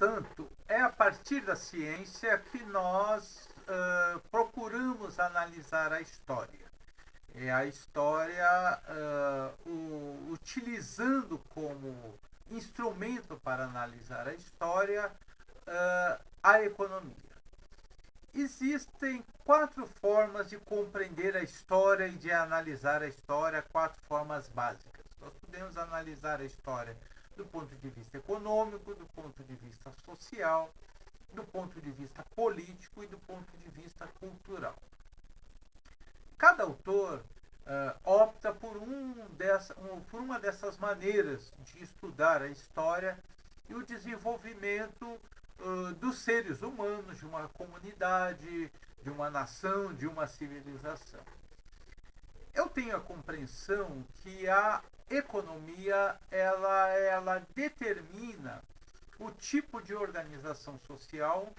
portanto, é a partir da ciência que nós procuramos analisar a história. É a história utilizando como instrumento para analisar a história a economia. Existem 4 formas de compreender a história e de analisar a história, 4 formas básicas. Nós podemos analisar a história do ponto de vista econômico, do ponto de vista social, do ponto de vista político e do ponto de vista cultural. Cada autor opta por uma dessas maneiras de estudar a história e o desenvolvimento dos seres humanos, de uma comunidade, de uma nação, de uma civilização. Eu tenho a compreensão que a economia ela determina o tipo de organização social,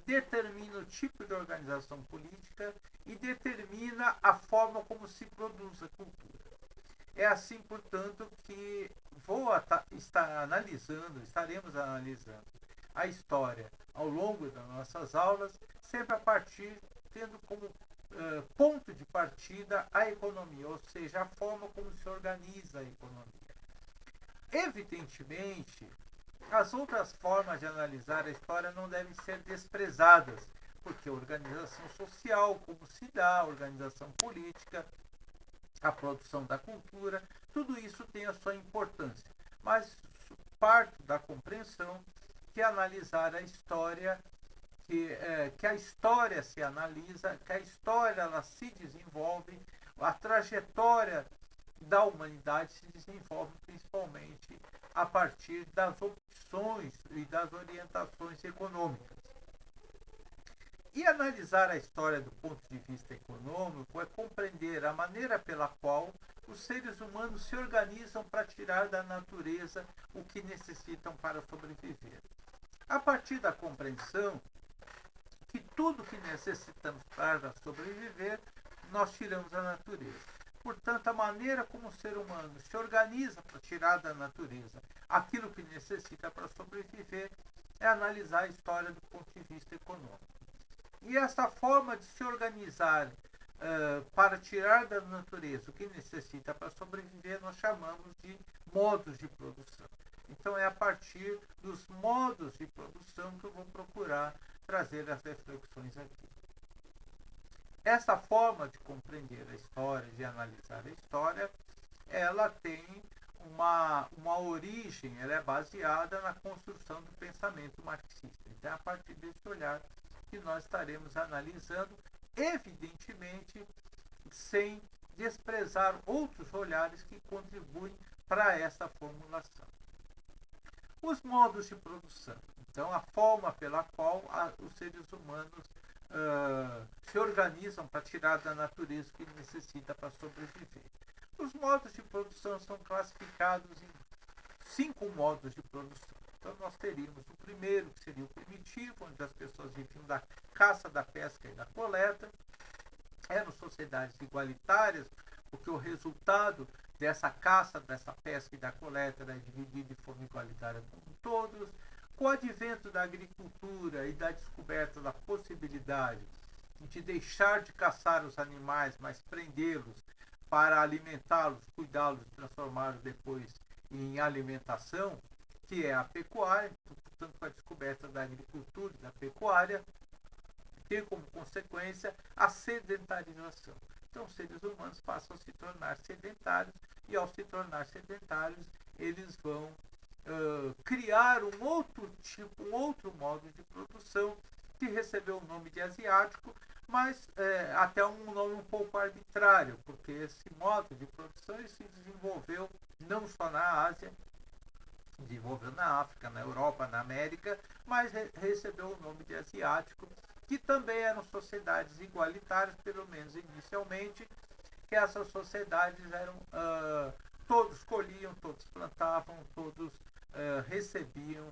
determina o tipo de organização política e determina a forma como se produz a cultura. É assim, portanto, que estaremos analisando a história ao longo das nossas aulas, sempre a partir, tendo como ponto de partida a economia, ou seja, a forma como se organiza a economia. Evidentemente, as outras formas de analisar a história não devem ser desprezadas, porque a organização social, como se dá, a organização política, a produção da cultura, tudo isso tem a sua importância. Mas parto da compreensão que analisar a história, que a história se analisa, que a história ela se desenvolve, a trajetória da humanidade se desenvolve principalmente a partir das opções e das orientações econômicas. E analisar a história do ponto de vista econômico é compreender a maneira pela qual os seres humanos se organizam para tirar da natureza o que necessitam para sobreviver. A partir da compreensão que tudo que necessitamos para sobreviver, nós tiramos da natureza. Portanto, a maneira como o ser humano se organiza para tirar da natureza aquilo que necessita para sobreviver é analisar a história do ponto de vista econômico. E essa forma de se organizar para tirar da natureza o que necessita para sobreviver, nós chamamos de modos de produção. Então, é a partir dos modos de produção que eu vou procurar trazer as reflexões aqui. Essa forma de compreender a história, de analisar a história, ela tem uma origem, ela é baseada na construção do pensamento marxista. Então, é a partir desse olhar que nós estaremos analisando, evidentemente, sem desprezar outros olhares que contribuem para essa formulação. Os modos de produção. Então, a forma pela qual os seres humanos se organizam para tirar da natureza o que necessita para sobreviver. Os modos de produção são classificados em 5 modos de produção. Então, nós teríamos o primeiro, que seria o primitivo, onde as pessoas viviam da caça, da pesca e da coleta. Eram sociedades igualitárias, porque o resultado dessa caça, dessa pesca e da coleta era dividido de forma igualitária com todos. Com o advento da agricultura e da descoberta da possibilidade de deixar de caçar os animais, mas prendê-los para alimentá-los, cuidá-los e transformá-los depois em alimentação, que é a pecuária, portanto, com a descoberta da agricultura e da pecuária, tem como consequência a sedentarização. Então, os seres humanos passam a se tornar sedentários e, ao se tornar sedentários, eles vão criar um outro modo de produção que recebeu o nome de asiático, mas até um nome um pouco arbitrário, porque esse modo de produção ele se desenvolveu não só na Ásia, desenvolveu na África, na Europa, na América, mas recebeu o nome de asiático, que também eram sociedades igualitárias, pelo menos inicialmente, que essas sociedades eram todos colhiam, todos plantavam, todos recebiam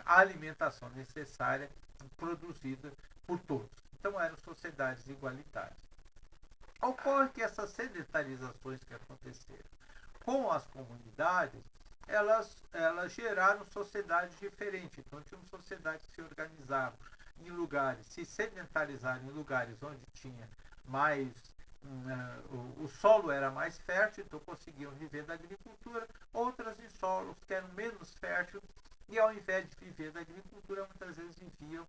a alimentação necessária produzida por todos. Então eram sociedades igualitárias. Ocorre que essas sedentarizações que aconteceram com as comunidades elas geraram sociedades diferentes. Então, tinham sociedades que se organizavam em lugares, se sedentarizaram em lugares onde tinha mais o solo era mais fértil, então conseguiam viver da agricultura, outras em solos que eram menos férteis e ao invés de viver da agricultura, muitas vezes viviam,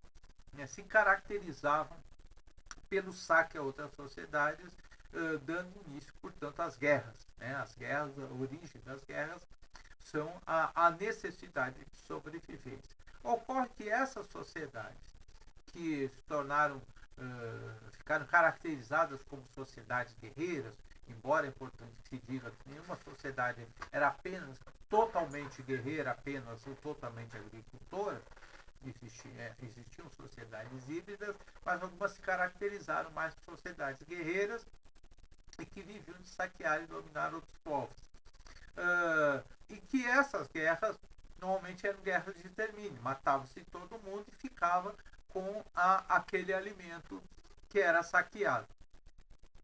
se caracterizavam pelo saque a outras sociedades, dando início, portanto, às guerras. As guerras, a origem das guerras são a necessidade de sobrevivência. Ocorre que essas sociedades que se tornaram, ficaram caracterizadas como sociedades guerreiras, embora é importante que se diga que nenhuma sociedade era apenas totalmente guerreira, apenas ou totalmente agricultora, existiam sociedades híbridas, mas algumas se caracterizaram mais por sociedades guerreiras e que viviam de saquear e dominar outros povos. E que essas guerras normalmente eram guerras de extermínio, matava-se todo mundo e ficava com aquele alimento que era saqueado.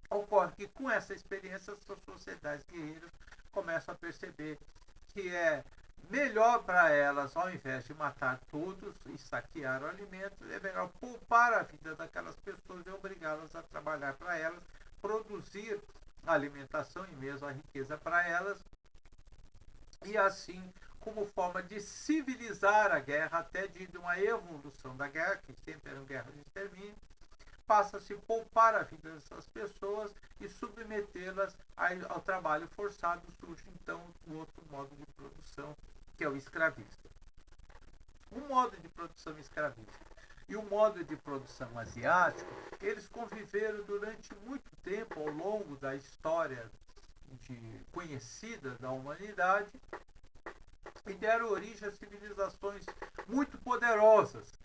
Ocorre que com essa experiência as sociedades guerreiras começam a perceber que é melhor para elas, ao invés de matar todos e saquear o alimento, é melhor poupar a vida daquelas pessoas e obrigá-las a trabalhar para elas, produzir a alimentação e mesmo a riqueza para elas, e assim, como forma de civilizar a guerra, até de uma evolução da guerra, que sempre eram guerras de extermínio, passa-se a poupar a vida dessas pessoas e submetê-las ao trabalho forçado. Surge então um outro modo de produção, que é o escravista. O modo de produção escravista e o modo de produção asiático, eles conviveram durante muito tempo ao longo da história conhecida da humanidade e deram origem a civilizações muito poderosas,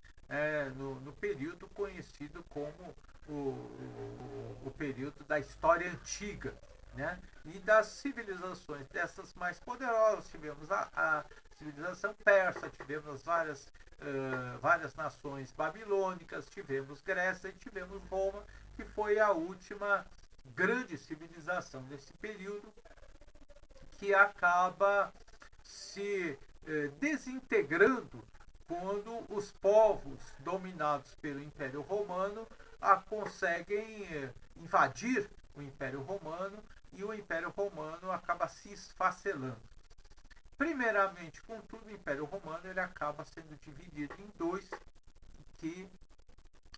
no período conhecido como o período da história antiga. E das civilizações dessas mais poderosas, tivemos a civilização persa, tivemos várias nações babilônicas, tivemos Grécia e tivemos Roma, que foi a última grande civilização desse período, que acaba se desintegrando quando os povos dominados pelo Império Romano conseguem invadir o Império Romano e o Império Romano acaba se esfacelando. Primeiramente, contudo, o Império Romano ele acaba sendo dividido em dois, que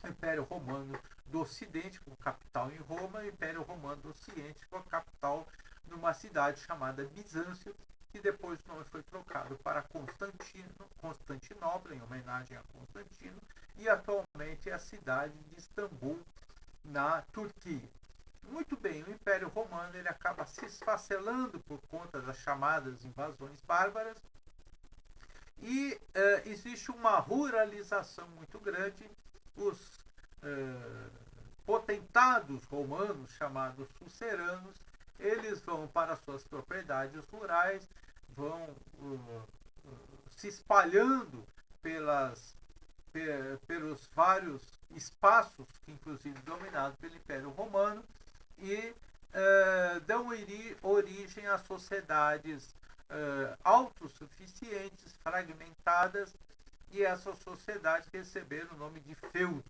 o Império Romano do Ocidente, com capital em Roma, e o Império Romano do Oriente, com a capital numa cidade chamada Bizâncio, que depois o nome foi trocado para Constantinopla, em homenagem a Constantino, e atualmente é a cidade de Istambul, na Turquia. Muito bem, o Império Romano ele acaba se esfacelando por conta das chamadas invasões bárbaras e existe uma ruralização muito grande. Os potentados romanos, chamados suceranos, eles vão para suas propriedades rurais, vão se espalhando pelos vários espaços, inclusive dominados pelo Império Romano, e dão origem a sociedades autossuficientes, fragmentadas, e essas sociedades receberam o nome de feudos.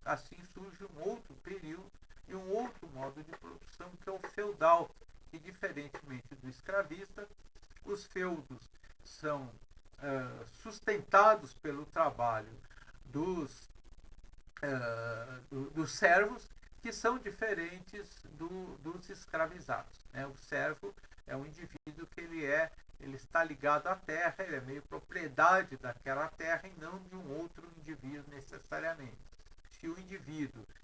Assim surge um outro período e um outro modo de produção, que é o feudal, que, diferentemente do escravista, os feudos são sustentados pelo trabalho dos servos, que são diferentes dos escravizados. O servo é um indivíduo que ele está ligado à terra, ele é meio propriedade daquela terra e não de um outro indivíduo necessariamente.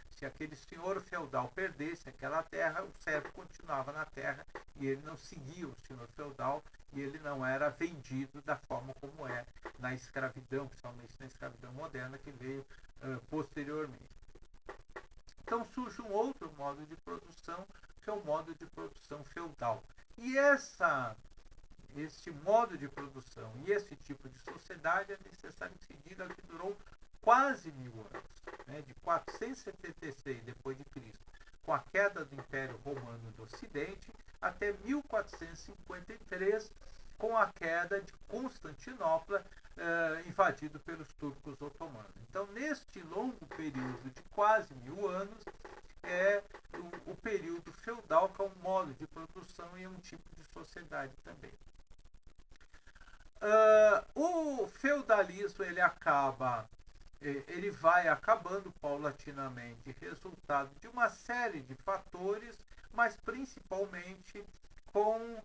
Se aquele senhor feudal perdesse aquela terra, o servo continuava na terra e ele não seguia o senhor feudal e ele não era vendido da forma como é na escravidão, principalmente na escravidão moderna que veio posteriormente. Então surge um outro modo de produção, que é o modo de produção feudal. E este modo de produção e esse tipo de sociedade é necessário que se diga que durou quase 1000 anos, de 476 depois de Cristo, com a queda do Império Romano do Ocidente, até 1453, com a queda de Constantinopla, invadido pelos turcos otomanos. Então, neste longo período de quase 1000 anos, é o período feudal, que é um modo de produção e um tipo de sociedade também. O feudalismo ele vai acabando paulatinamente, resultado de uma série de fatores, mas principalmente com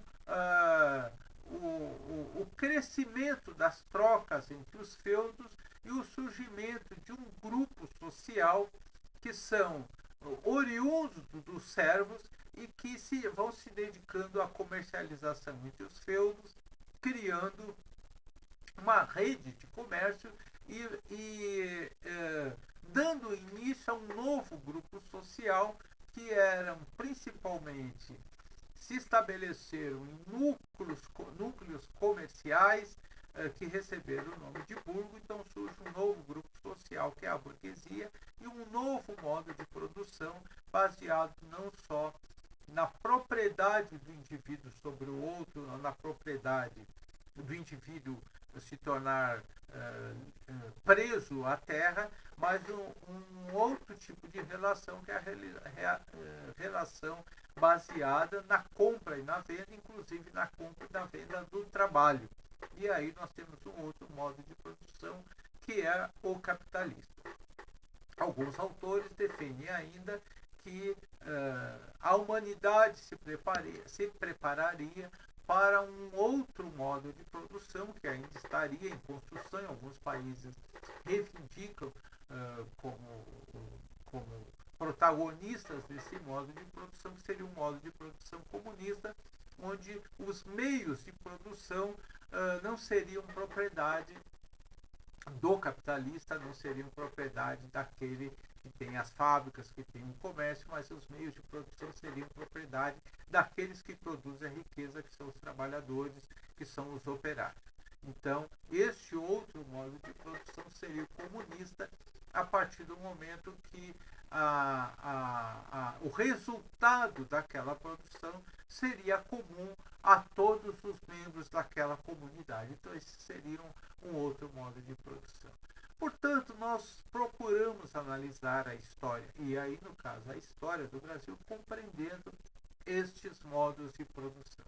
o crescimento das trocas entre os feudos e o surgimento de um grupo social que são oriundos dos servos e que vão se dedicando à comercialização entre os feudos, criando uma rede de comércio e dando início a um novo grupo social que eram principalmente se estabeleceram em núcleos comerciais que receberam o nome de burgo. Então surge um novo grupo social, que é a burguesia, e um novo modo de produção baseado não só na propriedade do indivíduo sobre o outro, na propriedade do indivíduo se tornar preso à terra, mas um outro tipo de relação, que é a relação baseada na compra e na venda, inclusive na compra e na venda do trabalho. E aí nós temos um outro modo de produção, que é o capitalista. Alguns autores defendem ainda que a humanidade se prepararia para um outro modo de produção, que ainda estaria em construção. Em alguns países reivindicam como protagonistas desse modo de produção, que seria um modo de produção comunista, onde os meios de produção não seriam propriedade do capitalista, não seriam propriedade daquele que tem as fábricas, que tem o comércio, mas os meios de produção seriam propriedade daqueles que produzem a riqueza, que são os trabalhadores, que são os operários. Então, este outro modo de produção seria o comunista, a partir do momento que o resultado daquela produção seria comum a todos os membros daquela comunidade. Então, esse seria um outro modo de produção. Portanto, nós procuramos analisar a história, e aí, no caso, a história do Brasil, compreendendo estes modos de produção.